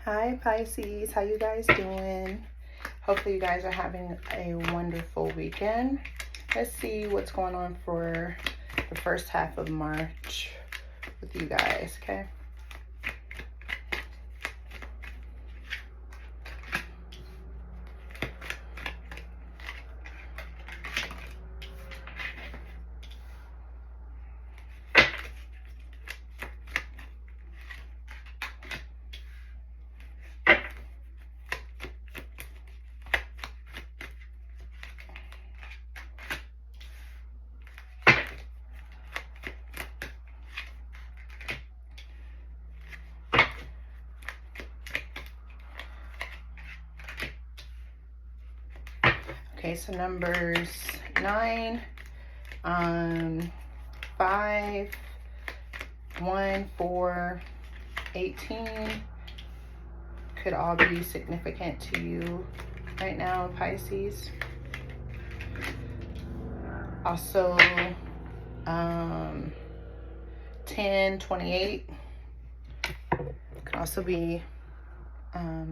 Hi Pisces, how you guys doing? Hopefully you guys are having a wonderful weekend. Let's see what's going on for the first half of March with you guys, okay? Okay, so numbers 9, 5, 1, 4, 18 could all be significant to you right now, Pisces. Also, 10, 28 could also be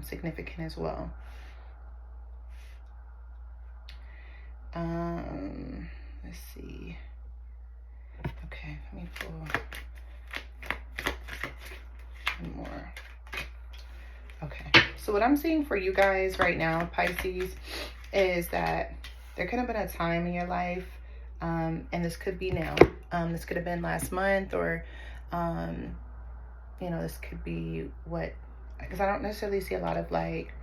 significant as well. Let's see. Okay, let me pull one more. Okay, so what I'm seeing for you guys right now, Pisces, is that there could have been a time in your life, and this could be now. This could have been last month, or, you know, this could be what, because I don't necessarily see a lot of like,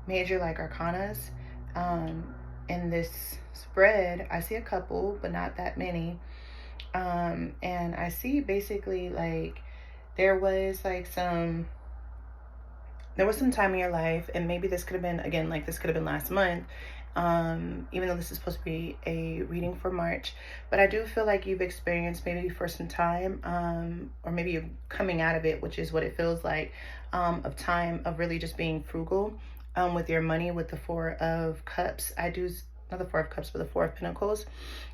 major like arcanas in this spread. I see a couple, but not that many. And I see basically like there was some time in your life, and maybe this could have been, again, like this could have been last month, even though this is supposed to be a reading for March, but I do feel like you've experienced maybe for some time, or maybe you're coming out of it, which is what it feels like, of time of really just being frugal with your money, with the Four of Cups. Not the Four of Cups, but the Four of Pentacles.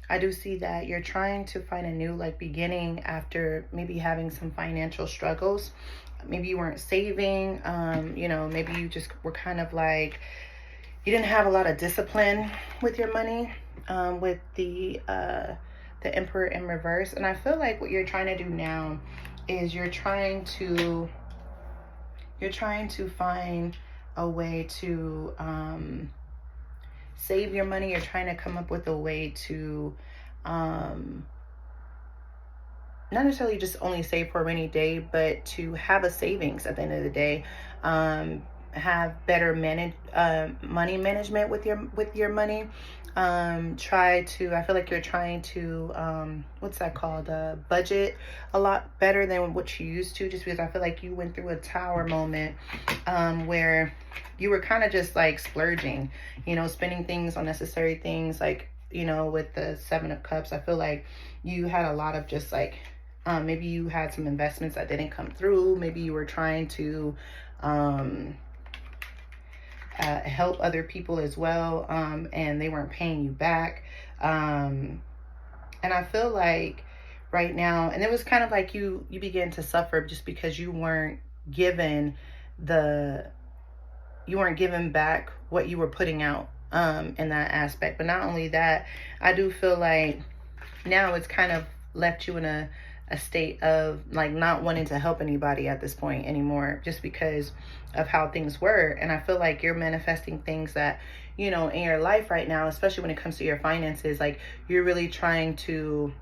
I do see that you're trying to find a new like beginning after maybe having some financial struggles. Maybe you weren't saving, you know, maybe you just were kind of like, you didn't have a lot of discipline with your money, with the Emperor in reverse. And I feel like what you're trying to do now is you're trying to find a way to save your money. You're trying to come up with a way to not necessarily just only save for a rainy day, but to have a savings at the end of the day. Have better money management with your money. I feel like you're trying to, what's that called? Budget a lot better than what you used to, just because I feel like you went through a tower moment, where you were kind of just like splurging, you know, spending things on necessary things, like, you know, with the Seven of Cups. I feel like you had a lot of just like, maybe you had some investments that didn't come through. Maybe you were trying to, help other people as well, and they weren't paying you back. And I feel like right now, and it was kind of like you began to suffer just because you weren't given back what you were putting out, in that aspect. But not only that, I do feel like now it's kind of left you in a state of like not wanting to help anybody at this point anymore, just because of how things were. And I feel like you're manifesting things that, you know, in your life right now, especially when it comes to your finances, like you're really trying to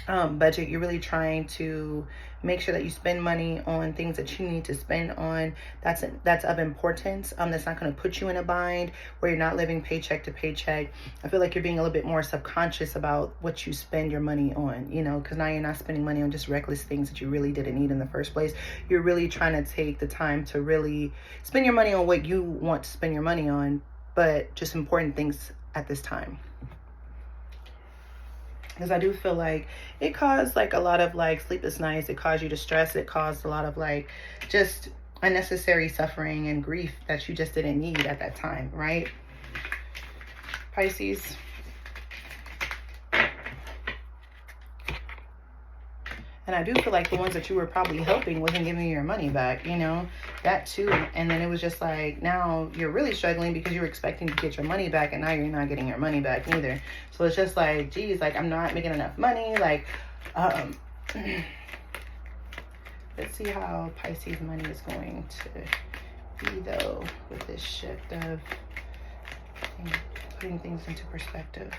budget. You're really trying to make sure that you spend money on things that you need to spend on, that's of importance, that's not going to put you in a bind where you're not living paycheck to paycheck. I feel like you're being a little bit more subconscious about what you spend your money on, you know, because now you're not spending money on just reckless things that you really didn't need in the first place. You're really trying to take the time to really spend your money on what you want to spend your money on, but just important things at this time. Because I do feel like it caused like a lot of like sleepless nights. It caused you to stress. It caused a lot of like just unnecessary suffering and grief that you just didn't need at that time, right? Pisces. And I do feel like the ones that you were probably helping wasn't giving you your money back, you know, that too. And then it was just like, now you're really struggling because you were expecting to get your money back, and now you're not getting your money back neither. So it's just like, geez, like, I'm not making enough money. Like, let's see how Pisces money is going to be, though, with this shift of putting things into perspective.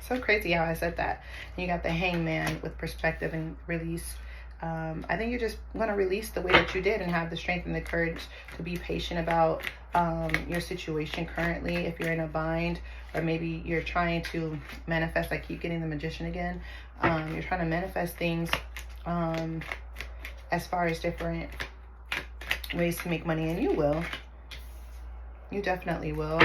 So crazy how I said that. And you got the Hangman with perspective and release. I think you're just going to release the way that you did and have the strength and the courage to be patient about your situation currently. If you're in a bind, or maybe you're trying to manifest, I keep getting the Magician again. You're trying to manifest things as far as different ways to make money, and you will. You definitely will.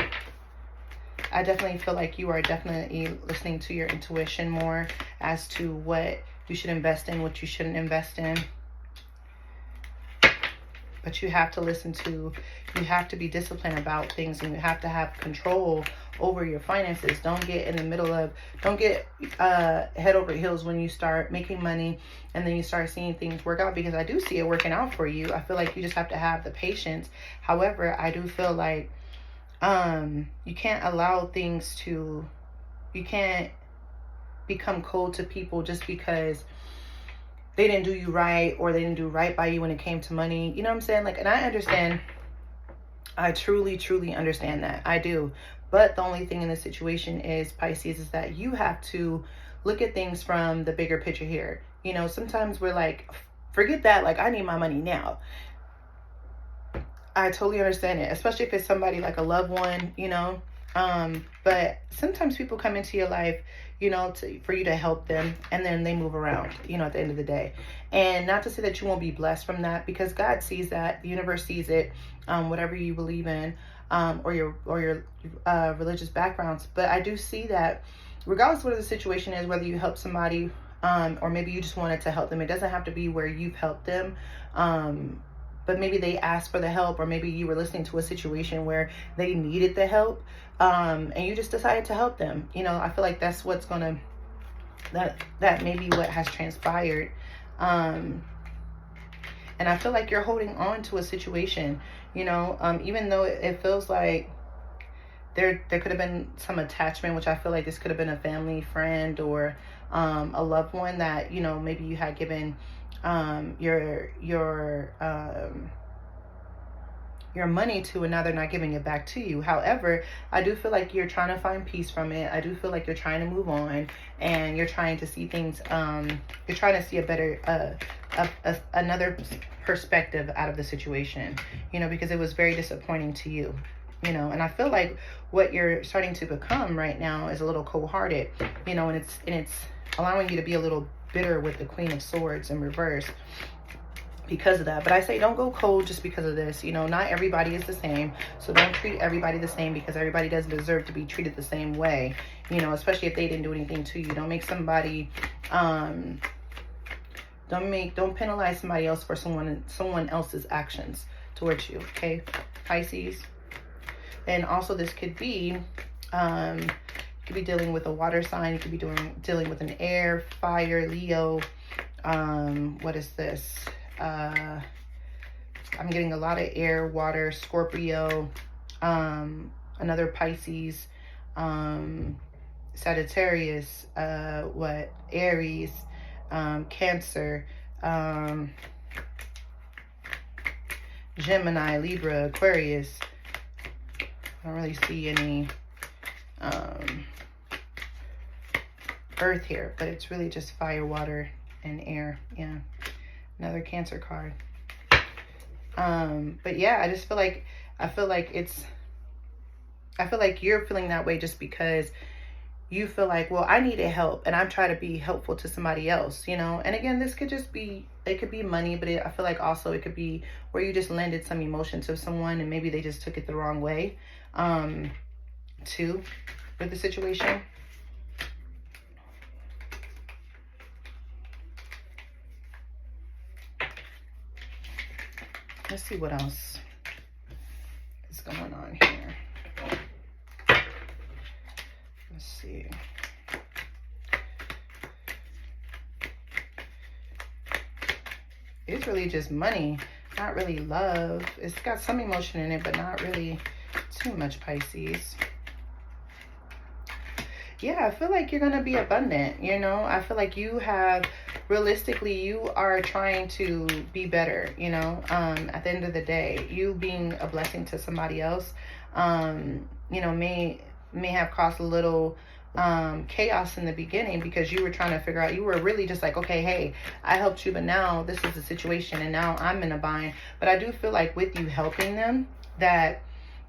I definitely feel like you are definitely listening to your intuition more as to what you should invest in, what you shouldn't invest in. But you have to listen to, you have to be disciplined about things, and you have to have control over your finances. Don't get in the middle of, don't get head over heels when you start making money and then you start seeing things work out, because I do see it working out for you. I feel like you just have to have the patience. However, I do feel like you can't allow things to, you can't become cold to people just because they didn't do you right, or they didn't do right by you when it came to money. You know what I'm saying? Like, and I understand. I truly, truly understand that. I do. But the only thing in this situation is, Pisces, is that you have to look at things from the bigger picture here. You know, sometimes we're like, forget that. Like, I need my money now. I totally understand it, especially if it's somebody like a loved one, you know. But sometimes people come into your life, you know, for you to help them, and then they move around, you know, at the end of the day. And not to say that you won't be blessed from that, because God sees that, the universe sees it, whatever you believe in, or your religious backgrounds. But I do see that regardless of what the situation is, whether you help somebody, or maybe you just wanted to help them, it doesn't have to be where you've helped them. But maybe they asked for the help, or maybe you were listening to a situation where they needed the help, and you just decided to help them. You know, I feel like that's what's gonna, that may be what has transpired. And I feel like you're holding on to a situation, you know, even though it feels like there could have been some attachment, which I feel like this could have been a family, friend, or a loved one that, you know, maybe you had given your money to, and now they're not giving it back to you. However, I do feel like you're trying to find peace from it. I do feel like you're trying to move on, and you're trying to see things, you're trying to see a better, another perspective out of the situation, you know, because it was very disappointing to you, you know. And I feel like what you're starting to become right now is a little cold-hearted, you know, and it's allowing you to be a little bitter with the Queen of Swords in reverse because of that. But I say don't go cold just because of this. You know, not everybody is the same, so don't treat everybody the same, because everybody doesn't deserve to be treated the same way, you know, especially if they didn't do anything to you. Don't make somebody don't penalize somebody else for someone else's actions towards you. Okay, Pisces. And also, this could be you could be dealing with a water sign. You could be dealing with an air, fire, Leo. What is this? I'm getting a lot of air, water, Scorpio, another Pisces, Sagittarius, Aries, Cancer, Gemini, Libra, Aquarius. I don't really see any earth here, but it's really just fire, water, and air. Yeah, another Cancer card. But yeah, I just feel like you're feeling that way just because you feel like, well, I needed help and I'm trying to be helpful to somebody else, you know. And again, this could just be, it could be money, but I feel like also it could be where you just lended some emotion to someone and maybe they just took it the wrong way, too, with the situation. Let's see what else is going on here. Let's see. it's really just money, not really love. It's got some emotion in it, but not really too much, Pisces. Yeah, I feel like you're going to be abundant, you know. I feel like you have, realistically, you are trying to be better, you know. At the end of the day, you being a blessing to somebody else, you know, may have caused a little chaos in the beginning, because you were trying to figure out, you were really just like, okay, hey, I helped you, but now this is the situation and now I'm in a bind. But I do feel like with you helping them, that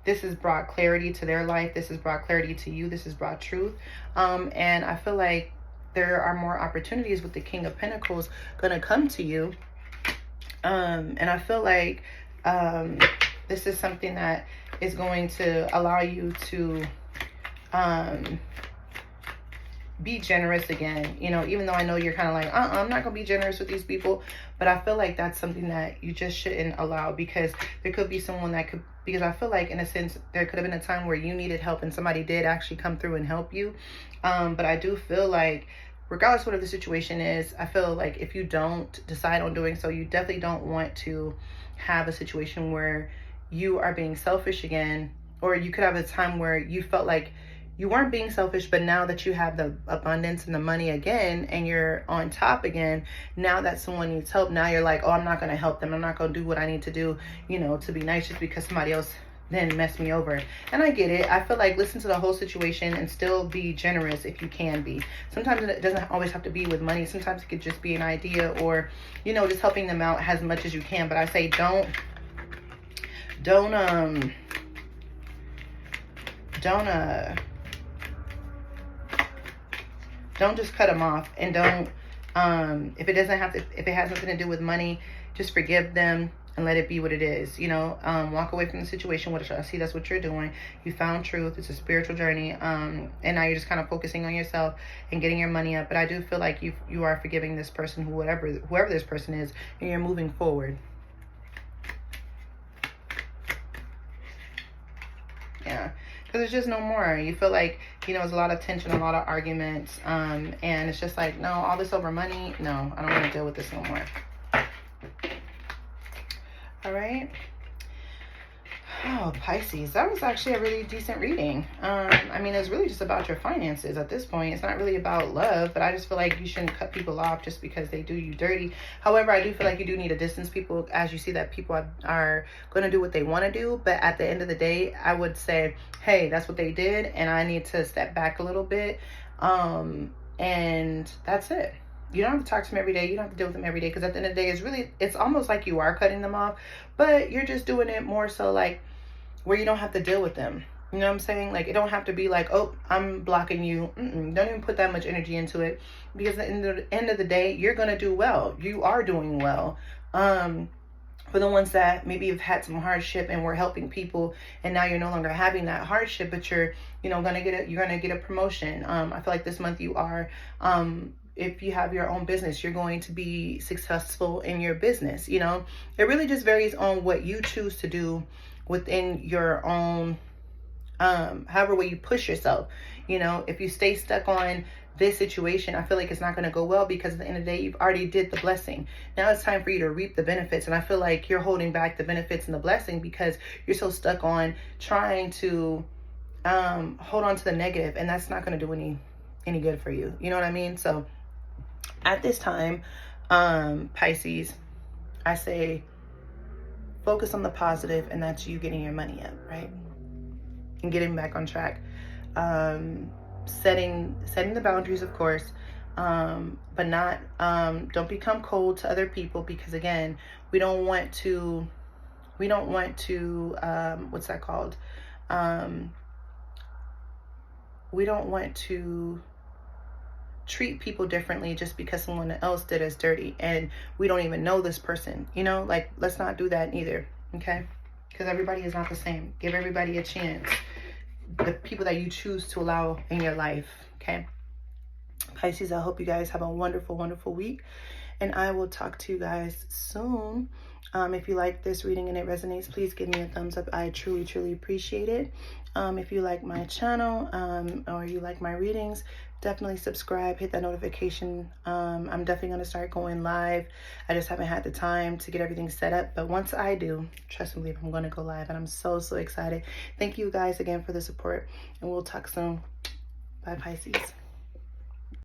this has brought clarity to their life. This has brought clarity to you. This has brought truth. And I feel like there are more opportunities with the King of Pentacles going to come to you. And I feel like this is something that is going to allow you to be generous again. You know, even though I know you're kind of like, I'm not gonna be generous with these people, but I feel like that's something that you just shouldn't allow, because there could be someone that could, because I feel like in a sense there could have been a time where you needed help and somebody did actually come through and help you. But I do feel like regardless what the situation is, I feel like if you don't decide on doing so, you definitely don't want to have a situation where you are being selfish again, or you could have a time where you felt like you weren't being selfish, but now that you have the abundance and the money again, and you're on top again, now that someone needs help, now you're like, oh, I'm not going to help them. I'm not going to do what I need to do, you know, to be nice just because somebody else then messed me over. And I get it. I feel like listen to the whole situation and still be generous if you can be. Sometimes it doesn't always have to be with money. Sometimes it could just be an idea, or, you know, just helping them out as much as you can. But I say don't just cut them off, and don't if it doesn't have to, if it has nothing to do with money, just forgive them and let it be what it is, you know. Walk away from the situation, which I see that's what you're doing. You found truth. It's a spiritual journey, and now you're just kind of focusing on yourself and getting your money up. But I do feel like you are forgiving this person, whoever this person is, and you're moving forward. Yeah, because there's just no more. You feel like, you know, there's a lot of tension, a lot of arguments, and it's just like, no, all this over money, no, I don't want to deal with this no more. All right. Oh, Pisces, that was actually a really decent reading. I mean, it's really just about your finances at this point. It's not really about love, but I just feel like you shouldn't cut people off just because they do you dirty. However, I do feel like you do need to distance people as you see that people are going to do what they want to do. But at the end of the day, I would say, hey, that's what they did, and I need to step back a little bit. And that's it. You don't have to talk to them every day. You don't have to deal with them every day, because at the end of the day, it's almost like you are cutting them off, but you're just doing it more so like where you don't have to deal with them. You know what I'm saying? Like, it don't have to be like, oh, I'm blocking you. Don't even put that much energy into it, because at the end of the day, you're going to do well. You are doing well. For the ones that maybe have had some hardship and were helping people, and now you're no longer having that hardship, but you're, you know, you're going to get a promotion. I feel like this month you are, if you have your own business, you're going to be successful in your business. You know, it really just varies on what you choose to do within your own, however way you push yourself. You know, if you stay stuck on this situation, I feel like it's not going to go well, because at the end of the day, you've already did the blessing. Now it's time for you to reap the benefits. And I feel like you're holding back the benefits and the blessing because you're so stuck on trying to hold on to the negative, and that's not going to do any good for you. You know what I mean? So at this time, Pisces, I say focus on the positive, and that's you getting your money up, right? And getting back on track. Setting the boundaries, of course, but not, don't become cold to other people, because again, we don't want to, what's that called? We don't want to treat people differently just because someone else did us dirty and we don't even know this person, you know, like, let's not do that either. Okay. Because everybody is not the same. Give everybody a chance. The people that you choose to allow in your life. Okay. Pisces, I hope you guys have a wonderful, wonderful week. And I will talk to you guys soon. If you like this reading and it resonates, please give me a thumbs up. I truly, truly appreciate it. If you like my channel or you like my readings, definitely subscribe, hit that notification. I'm definitely going to start going live. I just haven't had the time to get everything set up. But once I do, trust me, I'm going to go live. And I'm so, so excited. Thank you guys again for the support. And we'll talk soon. Bye, Pisces.